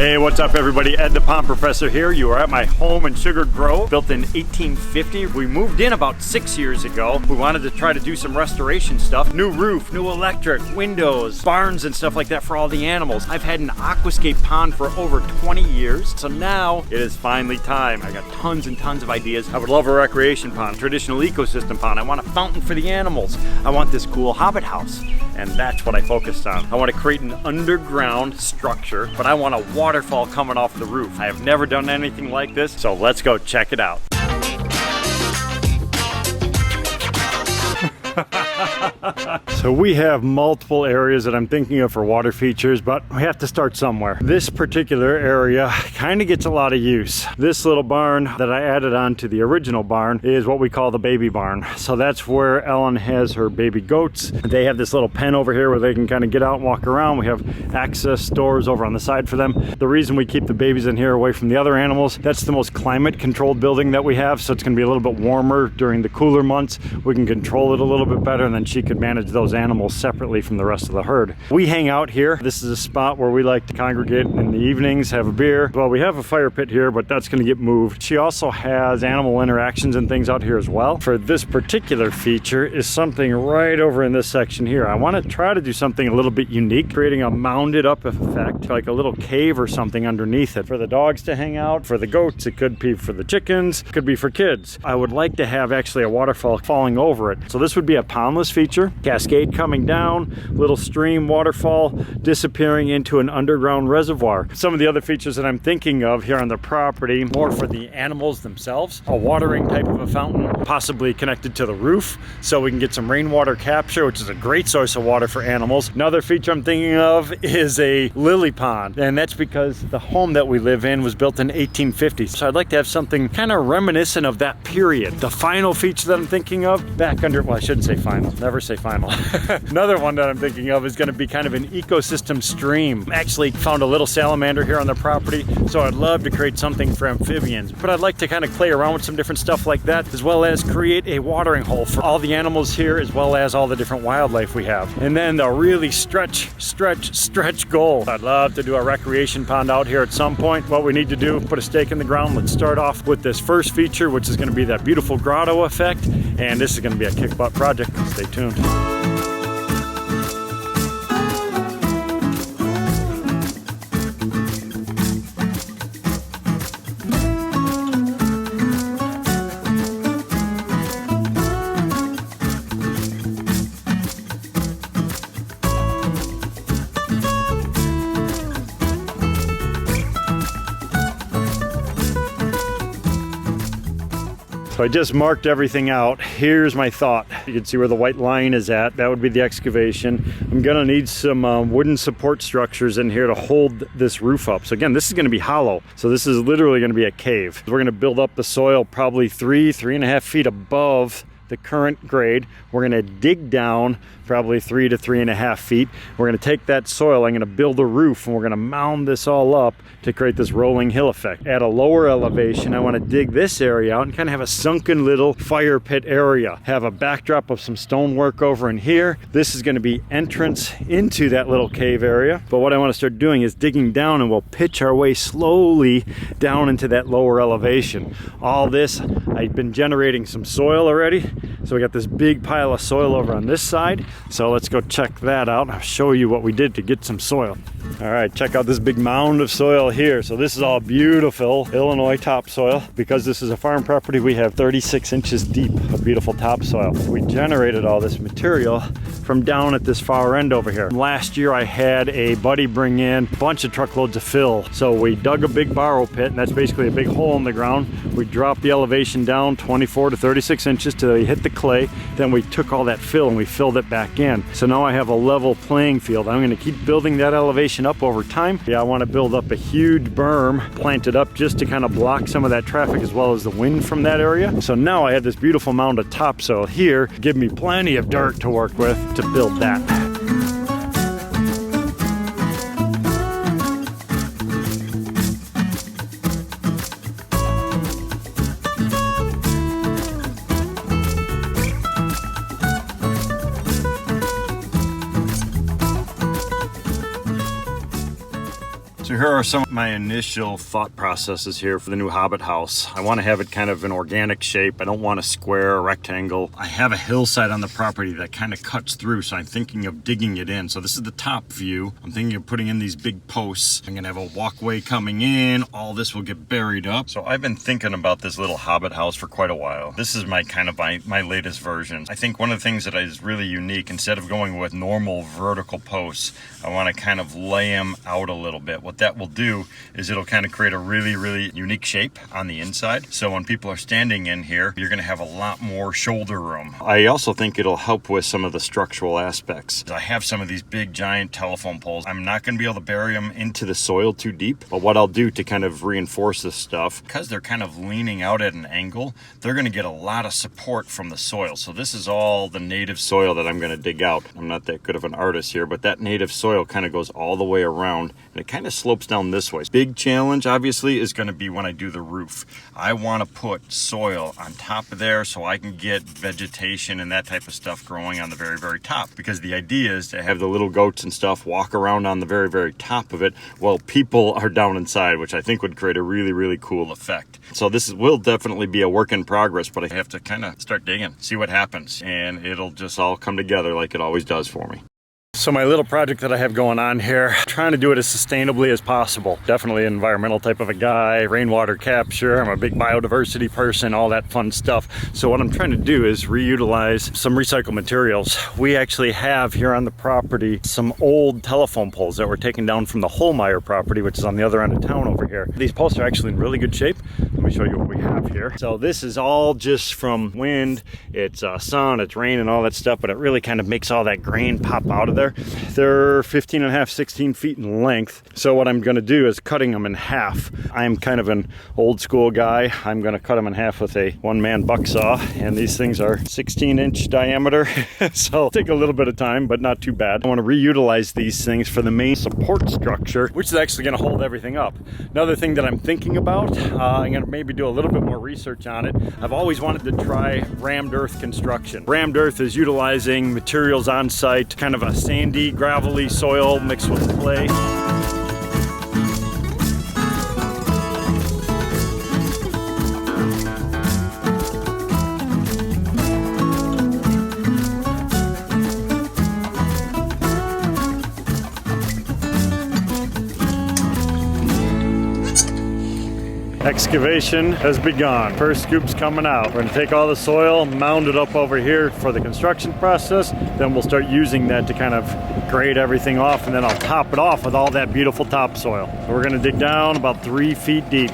Hey, what's up everybody? Ed the Pond Professor here. You are at my home in Sugar Grove, built in 1850. We moved in about 6 years ago. We wanted to try to do some restoration stuff. New roof, new electric, windows, barns and stuff like that for all the animals. I've had an Aquascape pond for over 20 years. So now it is finally time. I got tons and tons of ideas. I would love a recreation pond, traditional ecosystem pond. I want a fountain for the animals. I want this cool Hobbit house. And that's what I focused on. I want to create an underground structure, but I want a waterfall coming off the roof. I have never done anything like this, so let's go check it out. So we have multiple areas that I'm thinking of for water features, but we have to start somewhere. This particular area kind of gets a lot of use. This little barn that I added on to the original barn is what we call the baby barn. So that's where Ellen has her baby goats. They have this little pen over here where they can kind of get out and walk around. We have access doors over on the side for them. The reason we keep the babies in here away from the other animals, that's the most climate controlled building that we have. So it's going to be a little bit warmer during the cooler months. We can control it a little bit better, and then she could manage those animals separately from the rest of the herd. We hang out here. This is a spot where we like to congregate in the evenings, have a beer. Well, we have a fire pit here, but that's going to get moved. She also has animal interactions and things out here as well. For this particular feature is something right over in this section here. I want to try to do something a little bit unique, creating a mounded up effect, like a little cave or something underneath it for the dogs to hang out. For the goats, it could be for the chickens, it could be for kids. I would like to have actually a waterfall falling over it. So this would be a pondless feature, cascade coming down, little stream waterfall disappearing into an underground reservoir. Some of the other features that I'm thinking of here on the property, more for the animals themselves, a watering type of a fountain, possibly connected to the roof so we can get some rainwater capture, which is a great source of water for animals. Another feature I'm thinking of is a lily pond, and that's because the home that we live in was built in 1850. So I'd like to have something kind of reminiscent of that period. The final feature that I'm thinking of, back under, well, I shouldn't say final, never say final. Another one that I'm thinking of is going to be kind of an ecosystem stream. Actually found a little salamander here on the property, so I'd love to create something for amphibians. But I'd like to kind of play around with some different stuff like that, as well as create a watering hole for all the animals here, as well as all the different wildlife we have. And then the really stretch goal. I'd love to do a recreation pond out here at some point. What we need to do, put a stake in the ground. Let's start off with this first feature, which is going to be that beautiful grotto effect. And this is going to be a kick butt project. Stay tuned. So I just marked everything out. Here's my thought. You can see where the white line is at. That would be the excavation. I'm gonna need some wooden support structures in here to hold this roof up. So again, this is gonna be hollow. So this is literally gonna be a cave. We're gonna build up the soil probably 3.5 feet above the current grade. We're gonna dig down probably 3 to 3.5 feet. We're gonna take that soil, I'm gonna build a roof, and we're gonna mound this all up to create this rolling hill effect. At a lower elevation, I wanna dig this area out and kind of have a sunken little fire pit area. Have a backdrop of some stonework over in here. This is gonna be entrance into that little cave area. But what I wanna start doing is digging down, and we'll pitch our way slowly down into that lower elevation. All this, I've been generating some soil already. So we got this big pile of soil over on this side. So let's go check that out. I'll show you what we did to get some soil. All right, check out this big mound of soil here. So this is all beautiful Illinois topsoil. Because this is a farm property, we have 36 inches deep of beautiful topsoil. We generated all this material from down at this far end over here. Last year I had a buddy bring in a bunch of truckloads of fill. So we dug a big borrow pit, and that's basically a big hole in the ground. We dropped the elevation down 24 to 36 inches till we hit the clay. Then we took all that fill and we filled it back in. So now I have a level playing field. I'm gonna keep building that elevation up over time. Yeah, I wanna build up a huge berm, plant it up just to kind of block some of that traffic as well as the wind from that area. So now I have this beautiful mound of topsoil here, give me plenty of dirt to work with to build that. So here are some of my initial thought processes here for the new Hobbit house. I want to have it kind of an organic shape. I don't want a square or rectangle. I have a hillside on the property that kind of cuts through, so I'm thinking of digging it in. So this is the top view. I'm thinking of putting in these big posts. I'm gonna have a walkway coming in. All this will get buried up. So I've been thinking about this little Hobbit house for quite a while. This is my kind of my latest version. I think one of the things that is really unique, instead of going with normal vertical posts, I want to kind of lay them out a little bit. What that will do is it'll kind of create a really unique shape on the inside. So when people are standing in here, you're going to have a lot more shoulder room. I also think it'll help with some of the structural aspects. I have some of these big giant telephone poles. I'm not going to be able to bury them into the soil too deep, but what I'll do to kind of reinforce this stuff, because they're kind of leaning out at an angle, they're going to get a lot of support from the soil. So this is all the native soil that I'm going to dig out. I'm not that good of an artist here, but that native soil kind of goes all the way around and it kind of slopes down this way. Big challenge obviously is going to be when I do the roof. I want to put soil on top of there so I can get vegetation and that type of stuff growing on the very top, because the idea is to have the little goats and stuff walk around on the very top of it while people are down inside, which I think would create a really cool effect. So this will definitely be a work in progress, but I have to kind of start digging, see what happens, and it'll just all come together like it always does for me. So my little project that I have going on here, trying to do it as sustainably as possible. Definitely an environmental type of a guy, rainwater capture, I'm a big biodiversity person, all that fun stuff. So what I'm trying to do is reutilize some recycled materials. We actually have here on the property some old telephone poles that were taken down from the Holmeyer property, which is on the other end of town over here. These posts are actually in really good shape. Let me show you what we have here. So this is all just from wind, it's sun, it's rain and all that stuff, but it really kind of makes all that grain pop out of there. They're 15 and a half, 16 feet in length. So what I'm going to do is cutting them in half. I'm kind of an old school guy. I'm going to cut them in half with a one-man buck saw, and these things are 16-inch diameter. So it'll take a little bit of time, but not too bad. I want to reutilize these things for the main support structure, which is actually going to hold everything up. Another thing that I'm thinking about, I'm going to maybe do a little bit more research on it. I've always wanted to try rammed earth construction. Rammed earth is utilizing materials on site, kind of a sandy, gravelly soil mixed with clay. Excavation has begun. First scoop's coming out. We're going to take all the soil, mound it up over here for the construction process. Then we'll start using that to kind of grade everything off, and then I'll top it off with all that beautiful topsoil. So we're going to dig down about 3 feet deep.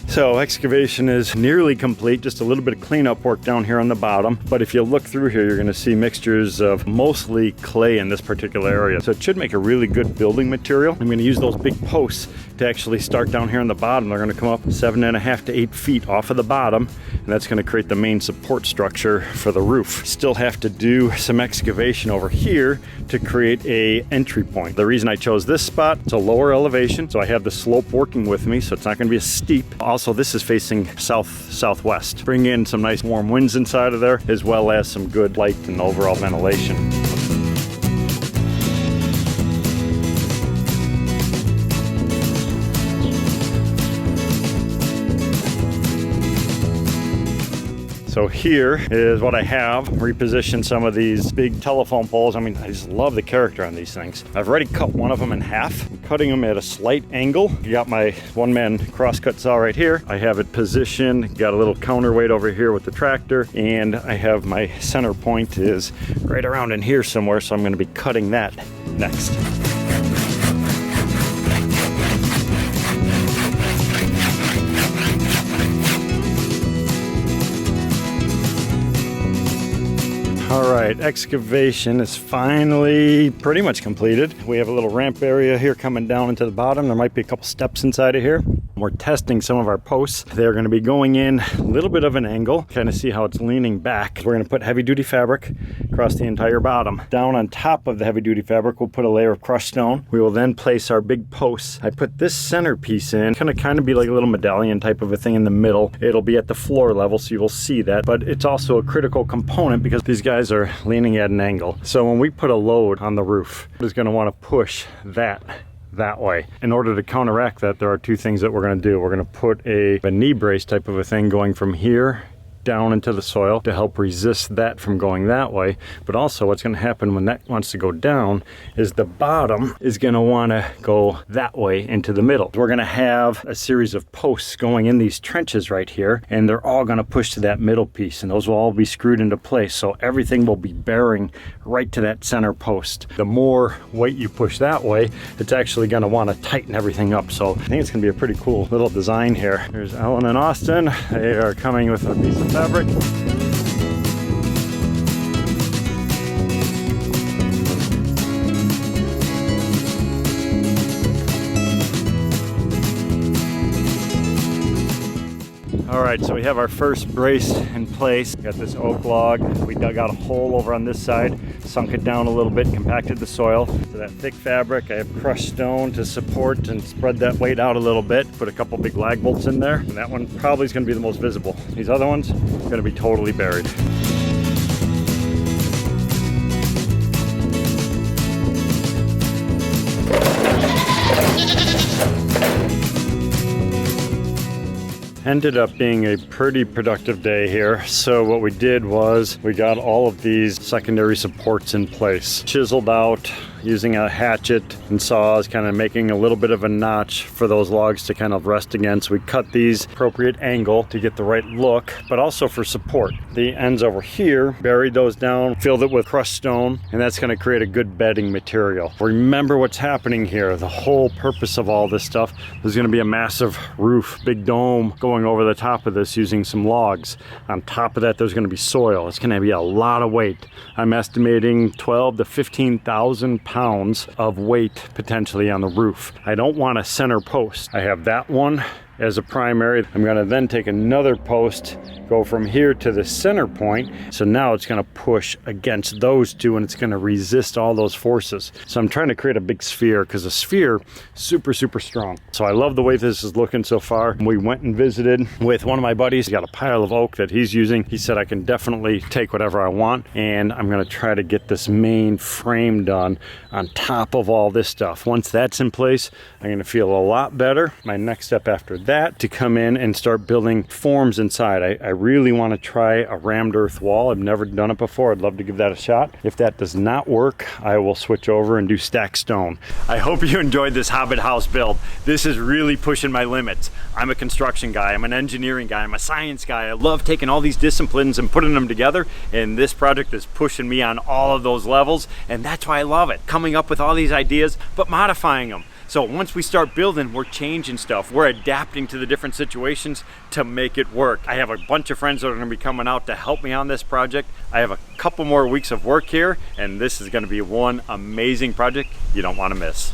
So excavation is nearly complete, just a little bit of cleanup work down here on the bottom. But if you look through here, you're gonna see mixtures of mostly clay in this particular area. So it should make a really good building material. I'm gonna use those big posts to actually start down here on the bottom. They're gonna come up 7.5 to 8 feet off of the bottom, and that's gonna create the main support structure for the roof. Still have to do some excavation over here to create a entry point. The reason I chose this spot, it's a lower elevation, so I have the slope working with me, so it's not gonna be as steep. Also, this is facing southwest. Bring in some nice warm winds inside of there, as well as some good light and overall ventilation. So here is what I have. Repositioned some of these big telephone poles. I mean, I just love the character on these things. I've already cut one of them in half. I'm cutting them at a slight angle. You got my one-man crosscut saw right here. I have it positioned, got a little counterweight over here with the tractor, and I have my center point is right around in here somewhere, so I'm gonna be cutting that next. All right, excavation is finally pretty much completed. We have a little ramp area here coming down into the bottom. There might be a couple steps inside of here. We're testing some of our posts. They're going to be going in a little bit of an angle, kind of see how it's leaning back. We're going to put heavy duty fabric, across the entire bottom. Down on top of the heavy duty fabric, we'll put a layer of crushed stone. We will then place our big posts. I put this centerpiece in, gonna kind of be like a little medallion type of a thing in the middle. It'll be at the floor level, so you will see that, but it's also a critical component because these guys are leaning at an angle. So when we put a load on the roof, it's gonna wanna push that way. In order to counteract that, there are two things that we're going to do. We're going to put a knee brace type of a thing going from here down into the soil to help resist that from going that way. But also what's going to happen when that wants to go down is the bottom is going to want to go that way into the middle. We're going to have a series of posts going in these trenches right here, and they're all going to push to that middle piece, and those will all be screwed into place, so everything will be bearing right to that center post. The more weight you push that way, it's actually going to want to tighten everything up. So I think it's going to be a pretty cool little design here. There's Ellen and Austin. They are coming with a piece of fabric. All right, so we have our first brace in place. Got this oak log. We dug out a hole over on this side, sunk it down a little bit, compacted the soil. So that thick fabric, I have crushed stone to support and spread that weight out a little bit. Put a couple big lag bolts in there, and that one probably is going to be the most visible. These other ones are going to be totally buried. Ended up being a pretty productive day here. So what we did was we got all of these secondary supports in place, chiseled out using a hatchet and saws, kind of making a little bit of a notch for those logs to kind of rest against. We cut these appropriate angle to get the right look, but also for support. The ends over here, buried those down, filled it with crushed stone, and that's going to create a good bedding material. Remember what's happening here. The whole purpose of all this stuff is going to be a massive roof, big dome going over the top of this using some logs. On top of that, there's going to be soil. It's going to be a lot of weight. I'm estimating 12 to 15,000 pounds of weight potentially on the roof. I don't want a center post. I have that one as a primary. I'm going to then take another post, go from here to the center point. So now it's going to push against those two, and it's going to resist all those forces. So I'm trying to create a big sphere because a sphere super strong. So I love the way this is looking so far. We went and visited with one of my buddies. He got a pile of oak that he's using. He said I can definitely take whatever I want, and I'm going to try to get this main frame done on top of all this stuff. Once that's in place, I'm going to feel a lot better. My next step after that to come in and start building forms inside. I really want to try a rammed earth wall. I've never done it before. I'd love to give that a shot. If that does not work, I will switch over and do stacked stone. I hope you enjoyed this Hobbit house build. This is really pushing my limits. I'm a construction guy, I'm an engineering guy, I'm a science guy. I love taking all these disciplines and putting them together, and this project is pushing me on all of those levels, and that's why I love it. Coming up with all these ideas, but modifying them. So once we start building, we're changing stuff. We're adapting to the different situations to make it work. I have a bunch of friends that are gonna be coming out to help me on this project. I have a couple more weeks of work here, and this is gonna be one amazing project you don't wanna miss.